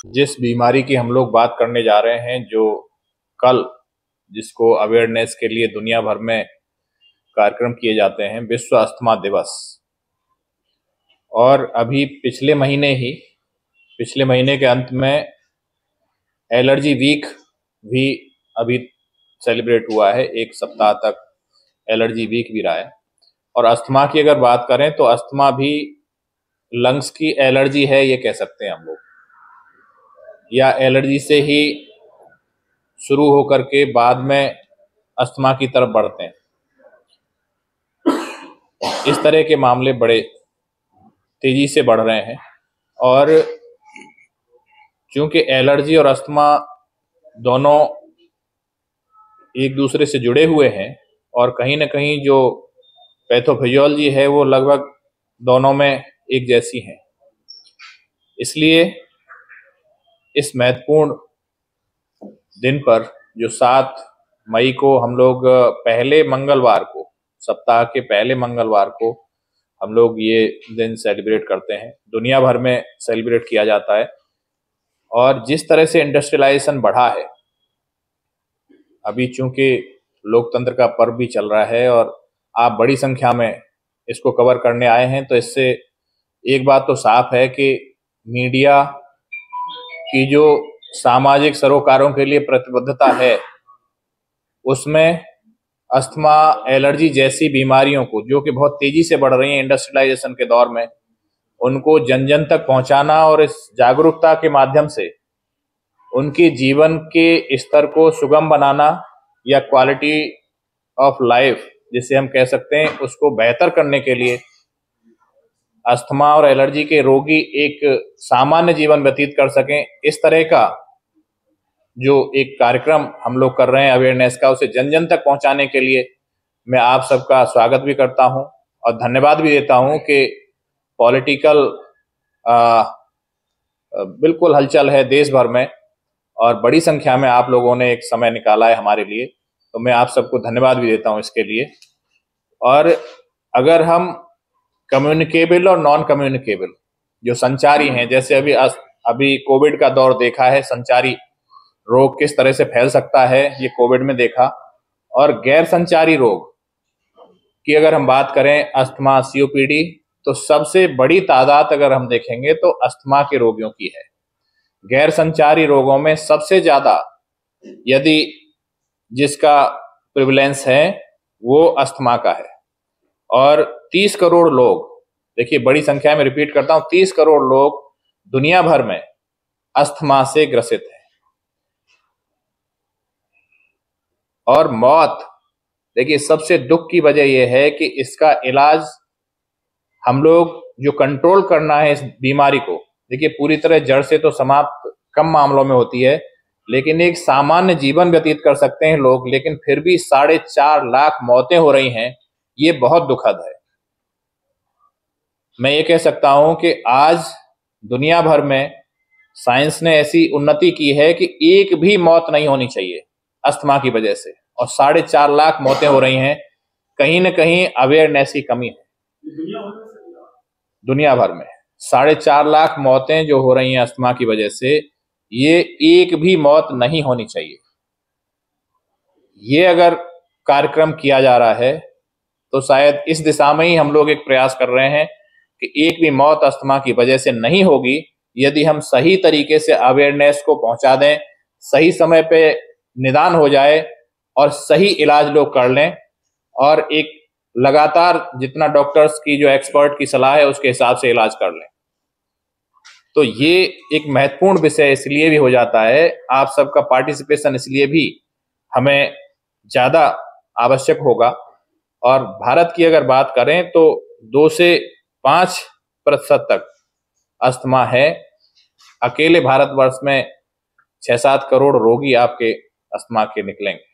जिस बीमारी की हम लोग बात करने जा रहे हैं, जो कल जिसको अवेयरनेस के लिए दुनिया भर में कार्यक्रम किए जाते हैं, विश्व अस्थमा दिवस। और अभी पिछले महीने के अंत में एलर्जी वीक भी अभी सेलिब्रेट हुआ है। एक सप्ताह तक एलर्जी वीक भी रहा है। और अस्थमा की अगर बात करें तो अस्थमा भी लंग्स की एलर्जी है, ये कह सकते हैं हम लोग, या एलर्जी से ही शुरू होकर के बाद में अस्थमा की तरफ बढ़ते हैं। इस तरह के मामले बड़े तेजी से बढ़ रहे हैं। और चूंकि एलर्जी और अस्थमा दोनों एक दूसरे से जुड़े हुए हैं और कहीं ना कहीं जो पैथोफिजियोलॉजी है वो लगभग दोनों में एक जैसी है, इसलिए इस महत्वपूर्ण दिन पर जो 7 मई को हम लोग पहले मंगलवार को, सप्ताह के पहले मंगलवार को हम लोग ये दिन सेलिब्रेट करते हैं। दुनिया भर में सेलिब्रेट किया जाता है। और जिस तरह से इंडस्ट्रियलाइजेशन बढ़ा है, अभी चूंकि लोकतंत्र का पर्व भी चल रहा है और आप बड़ी संख्या में इसको कवर करने आए हैं, तो इससे एक बात तो साफ है कि मीडिया की जो सामाजिक सरोकारों के लिए प्रतिबद्धता है, उसमें अस्थमा, एलर्जी जैसी बीमारियों को, जो कि बहुत तेजी से बढ़ रही हैं इंडस्ट्रियलाइजेशन के दौर में, उनको जन जन तक पहुंचाना और इस जागरूकता के माध्यम से उनके जीवन के स्तर को सुगम बनाना या क्वालिटी ऑफ लाइफ जिसे हम कह सकते हैं, उसको बेहतर करने के लिए अस्थमा और एलर्जी के रोगी एक सामान्य जीवन व्यतीत कर सकें, इस तरह का जो एक कार्यक्रम हम लोग कर रहे हैं अवेयरनेस का, उसे जन जन तक पहुंचाने के लिए मैं आप सबका स्वागत भी करता हूं और धन्यवाद भी देता हूं कि पॉलिटिकल बिल्कुल हलचल है देश भर में और बड़ी संख्या में आप लोगों ने एक समय निकाला है हमारे लिए, तो मैं आप सबको धन्यवाद भी देता हूं इसके लिए। और अगर हम कम्युनिकेबल और नॉन कम्युनिकेबल जो संचारी हैं, जैसे अभी कोविड का दौर देखा है, संचारी रोग किस तरह से फैल सकता है ये कोविड में देखा। और गैर संचारी रोग की अगर हम बात करें, अस्थमा, सीओपीडी, तो सबसे बड़ी तादाद अगर हम देखेंगे तो अस्थमा के रोगियों की है। गैर संचारी रोगों में सबसे ज्यादा यदि जिसका प्रिवलेंस है वो अस्थमा का है। और 30 करोड़ लोग, देखिए बड़ी संख्या में रिपीट करता हूं, 30 करोड़ लोग दुनिया भर में अस्थमा से ग्रसित हैं। और मौत, देखिए सबसे दुख की वजह यह है कि इसका इलाज हम लोग जो कंट्रोल करना है इस बीमारी को, देखिए पूरी तरह जड़ से तो समाप्त कम मामलों में होती है, लेकिन एक सामान्य जीवन व्यतीत कर सकते हैं लोग, लेकिन फिर भी 4.5 लाख मौतें हो रही हैं, ये बहुत दुखद है। मैं ये कह सकता हूं कि आज दुनिया भर में साइंस ने ऐसी उन्नति की है कि एक भी मौत नहीं होनी चाहिए अस्थमा की वजह से, और 4.5 लाख मौतें हो रही हैं। कहीं ना कहीं अवेयरनेस की कमी है। दुनिया भर में 4.5 लाख मौतें जो हो रही हैं अस्थमा की वजह से, ये एक भी मौत नहीं होनी चाहिए। ये अगर कार्यक्रम किया जा रहा है तो शायद इस दिशा में ही हम लोग एक प्रयास कर रहे हैं कि एक भी मौत अस्थमा की वजह से नहीं होगी, यदि हम सही तरीके से अवेयरनेस को पहुंचा दें, सही समय पे निदान हो जाए और सही इलाज लोग कर लें, और एक लगातार जितना डॉक्टर्स की जो एक्सपर्ट की सलाह है उसके हिसाब से इलाज कर लें। तो ये एक महत्वपूर्ण विषय इसलिए भी हो जाता है, आप सबका पार्टिसिपेशन इसलिए भी हमें ज्यादा आवश्यक होगा। और भारत की अगर बात करें तो 2 से 5% तक अस्थमा है। अकेले भारतवर्ष में 6-7 करोड़ रोगी आपके अस्थमा के निकलेंगे।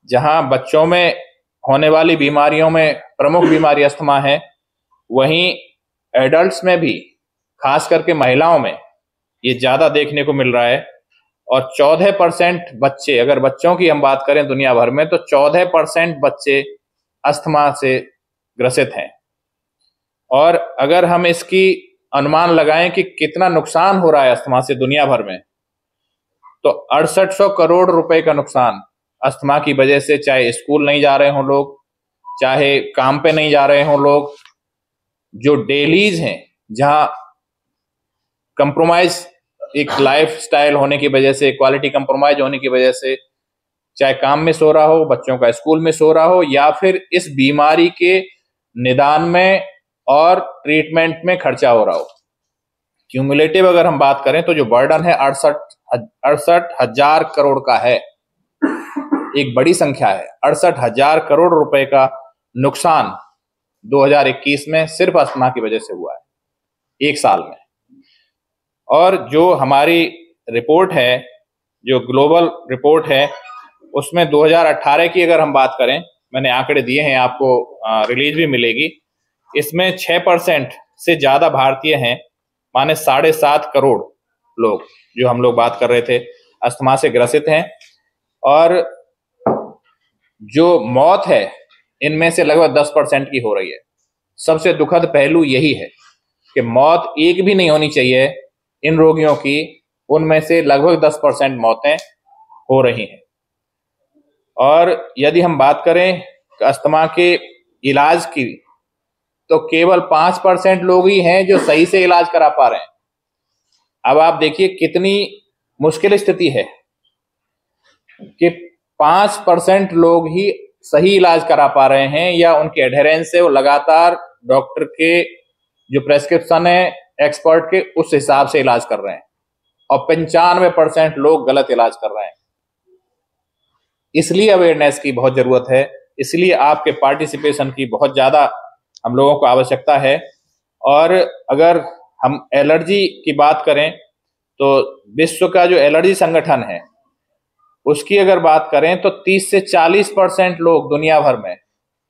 जहां बच्चों में होने वाली बीमारियों में प्रमुख बीमारी अस्थमा है, वहीं एडल्ट्स में भी, खास करके महिलाओं में ये ज्यादा देखने को मिल रहा है। और 14% बच्चे, अगर बच्चों की हम बात करें दुनिया भर में, तो 14% बच्चे अस्थमा से ग्रसित हैं। और अगर हम इसकी अनुमान लगाएं कि कितना नुकसान हो रहा है अस्थमा से दुनिया भर में, तो 6800 करोड़ रुपए का नुकसान अस्थमा की वजह से, चाहे स्कूल नहीं जा रहे हों लोग, चाहे काम पे नहीं जा रहे हों लोग, जो डेलीज हैं जहां कंप्रोमाइज एक लाइफ स्टाइल होने की वजह से, क्वालिटी कंप्रोमाइज होने की वजह से, चाहे काम में सो रहा हो, बच्चों का स्कूल में सो रहा हो, या फिर इस बीमारी के निदान में और ट्रीटमेंट में खर्चा हो रहा हो, क्यूमुलेटिव अगर हम बात करें तो जो बर्डन है 68,000 करोड़ का है। एक बड़ी संख्या है। 68,000 करोड़ रुपए का नुकसान 2021 में सिर्फ अस्थमा की वजह से हुआ है, एक साल में। और जो हमारी रिपोर्ट है, जो ग्लोबल रिपोर्ट है, उसमें 2018 की अगर हम बात करें, मैंने आंकड़े दिए हैं आपको, रिलीज भी मिलेगी, इसमें 6% से ज्यादा भारतीय हैं, माने 7.5 करोड़ लोग जो हम लोग बात कर रहे थे अस्थमा से ग्रसित हैं। और जो मौत है इनमें से लगभग 10% की हो रही है। सबसे दुखद पहलू यही है कि मौत एक भी नहीं होनी चाहिए इन रोगियों की, उनमें से लगभग 10% मौतें हो रही हैं। और यदि हम बात करें अस्थमा के इलाज की, तो केवल 5% लोग ही हैं जो सही से इलाज करा पा रहे हैं। अब आप देखिए कितनी मुश्किल स्थिति है कि 5% लोग ही सही इलाज करा पा रहे हैं, या उनके एडहेरेंस से वो लगातार डॉक्टर के जो प्रेस्क्रिप्शन है एक्सपर्ट के उस हिसाब से इलाज कर रहे हैं, और 95% लोग गलत इलाज कर रहे हैं। इसलिए अवेयरनेस की बहुत जरूरत है, इसलिए आपके पार्टिसिपेशन की बहुत ज्यादा हम लोगों को आवश्यकता है। और अगर हम एलर्जी की बात करें तो विश्व का जो एलर्जी संगठन है उसकी अगर बात करें तो 30 से 40% लोग दुनिया भर में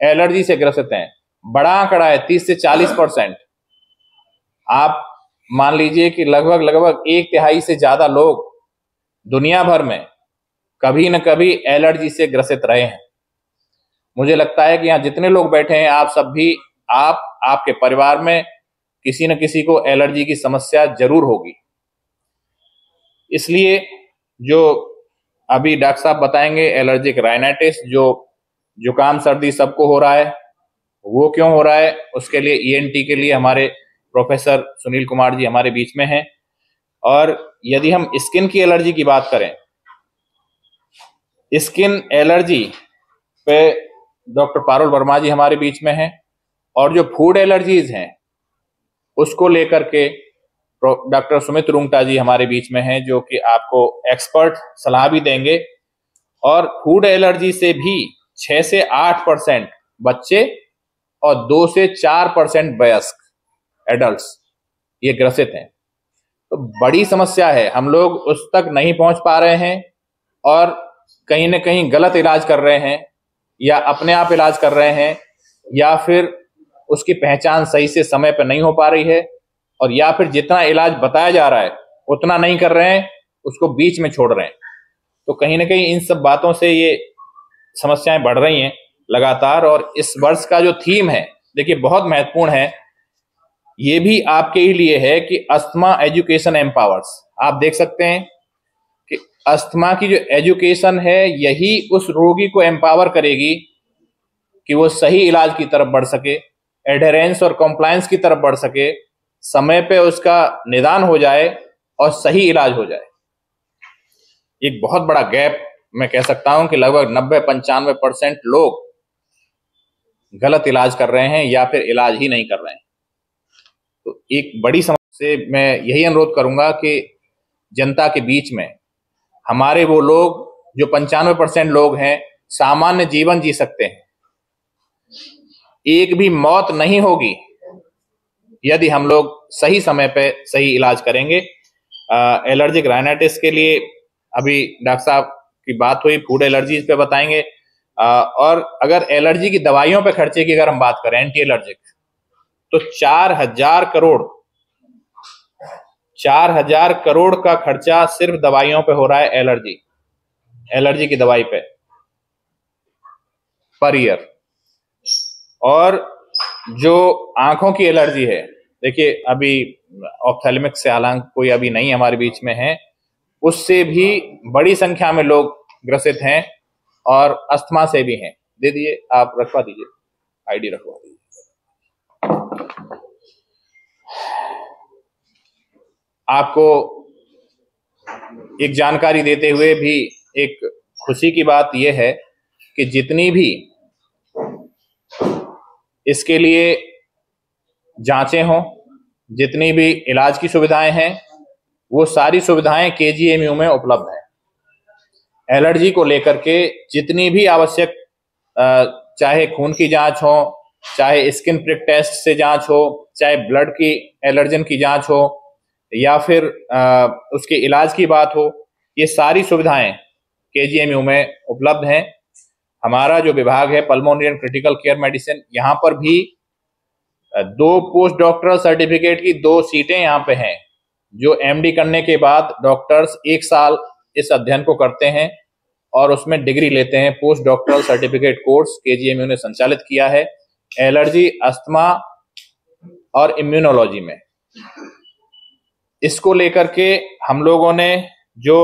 एलर्जी से ग्रसित हैं। बड़ा आंकड़ा है, 30 से 40%। आप मान लीजिए कि लगभग 1/3 से ज्यादा लोग दुनिया भर में कभी न कभी एलर्जी से ग्रसित रहे हैं। मुझे लगता है कि यहाँ जितने लोग बैठे हैं, आप सब भी, आपके परिवार में किसी न किसी को एलर्जी की समस्या जरूर होगी। इसलिए जो अभी डॉक्टर साहब बताएंगे, एलर्जिक राइनाइटिस, जो जुकाम सर्दी सबको हो रहा है, वो क्यों हो रहा है, उसके लिए ईएनटी के लिए हमारे प्रोफेसर सुनील कुमार जी हमारे बीच में हैं। और यदि हम स्किन की एलर्जी की बात करें, स्किन एलर्जी पे डॉक्टर पारुल वर्मा जी हमारे बीच में हैं। और जो फूड एलर्जीज हैं उसको लेकर के डॉक्टर सुमित रुंगटा जी हमारे बीच में हैं, जो कि आपको एक्सपर्ट सलाह भी देंगे। और फूड एलर्जी से भी 6 से 8% बच्चे और 2 से 4% वयस्क एडल्ट्स ये ग्रसित हैं। तो बड़ी समस्या है, हम लोग उस तक नहीं पहुंच पा रहे हैं और कहीं ना कहीं गलत इलाज कर रहे हैं, या अपने आप इलाज कर रहे हैं, या फिर उसकी पहचान सही से समय पर नहीं हो पा रही है, और या फिर जितना इलाज बताया जा रहा है उतना नहीं कर रहे हैं, उसको बीच में छोड़ रहे हैं। तो कहीं ना कहीं इन सब बातों से ये समस्याएं बढ़ रही हैं लगातार। और इस वर्ष का जो थीम है, देखिए बहुत महत्वपूर्ण है, ये भी आपके ही लिए है कि अस्थमा एजुकेशन एम्पावर्स। आप देख सकते हैं कि अस्थमा की जो एजुकेशन है यही उस रोगी को एम्पावर करेगी कि वो सही इलाज की तरफ बढ़ सके, एडहेरेंस और कॉम्प्लायंस की तरफ बढ़ सके, समय पे उसका निदान हो जाए और सही इलाज हो जाए। एक बहुत बड़ा गैप मैं कह सकता हूं कि लगभग 90-95% लोग गलत इलाज कर रहे हैं या फिर इलाज ही नहीं कर रहे हैं। तो एक बड़ी समस्या से मैं यही अनुरोध करूंगा कि जनता के बीच में हमारे वो लोग जो 95% लोग हैं सामान्य जीवन जी सकते हैं, एक भी मौत नहीं होगी यदि हम लोग सही समय पे सही इलाज करेंगे। एलर्जिक राइनाइटिस के लिए अभी डॉक्टर साहब की बात हुई, फूड एलर्जीज पे बताएंगे। और अगर एलर्जी की दवाइयों पे खर्चे की अगर हम बात करें, एंटी एलर्जिक, तो 4,000 करोड़ का खर्चा सिर्फ दवाइयों पे हो रहा है, एलर्जी की दवाई पे पर ईयर। और जो आंखों की एलर्जी है देखिए अभी ऑप्थेल्मिक से हालांकि कोई अभी नहीं हमारे बीच में है, उससे भी बड़ी संख्या में लोग ग्रसित हैं और अस्थमा से भी हैं। दे दिए, आप रखवा दीजिए, आईडी रखवा दीजिए। आपको एक जानकारी देते हुए भी एक खुशी की बात यह है कि जितनी भी इसके लिए जांचें हों, जितनी भी इलाज की सुविधाएं हैं, वो सारी सुविधाएं केजीएमयू में उपलब्ध हैं। एलर्जी को लेकर के जितनी भी आवश्यक, चाहे खून की जांच हो, चाहे स्किन प्रिक टेस्ट से जांच हो, चाहे ब्लड की एलर्जन की जांच हो, या फिर उसके इलाज की बात हो, ये सारी सुविधाएं केजीएमयू में उपलब्ध हैं। हमारा जो विभाग है pulmonary and critical care medicine, यहाँ पर भी 2 पोस्ट डॉक्टरल सर्टिफिकेट की 2 सीटें यहाँ पे हैं, जो एमडी करने के बाद डॉक्टर्स 1 साल इस अध्ययन को करते हैं और उसमें डिग्री लेते हैं। Post doctoral certificate course KGMU ने संचालित किया है एलर्जी, अस्थमा और इम्यूनोलॉजी में। इसको लेकर के हम लोगों ने जो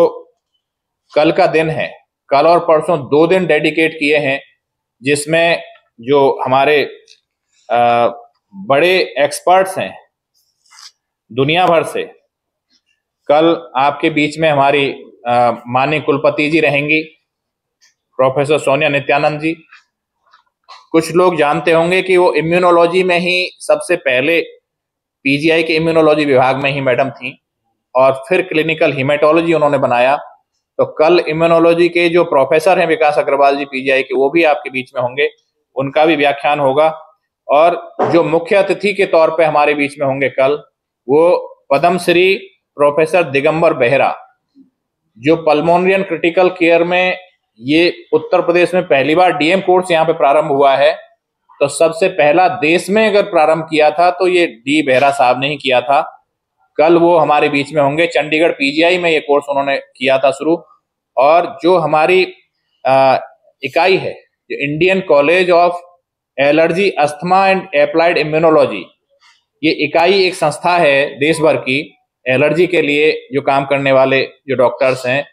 कल का दिन है, कल और परसों 2 दिन डेडिकेट किए हैं, जिसमें जो हमारे बड़े एक्सपर्ट्स हैं दुनिया भर से, कल आपके बीच में हमारी माननीय कुलपति जी रहेंगी, प्रोफेसर सोनिया नित्यानंद जी। कुछ लोग जानते होंगे कि वो इम्यूनोलॉजी में ही सबसे पहले पीजीआई के इम्यूनोलॉजी विभाग में ही मैडम थी और फिर क्लिनिकल हीमेटोलॉजी उन्होंने बनाया। तो कल इम्यूनोलॉजी के जो प्रोफेसर हैं विकास अग्रवाल जी पीजीआई के, वो भी आपके बीच में होंगे, उनका भी व्याख्यान होगा। और जो मुख्य अतिथि के तौर पे हमारे बीच में होंगे कल, वो पद्मश्री प्रोफेसर दिगंबर बेहरा, जो पल्मोनरी एंड क्रिटिकल केयर में, ये उत्तर प्रदेश में पहली बार डीएम कोर्स यहाँ पे प्रारंभ हुआ है। तो सबसे पहला देश में अगर प्रारंभ किया था तो ये डी बेहरा साहब ने ही किया था। कल वो हमारे बीच में होंगे। चंडीगढ़ पीजीआई में ये कोर्स उन्होंने किया था शुरू। और जो हमारी इकाई है, जो Indian college of allergy, asthma and applied immunology, ये इकाई एक संस्था है देश भर की एलर्जी के लिए जो काम करने वाले जो डॉक्टर्स हैं,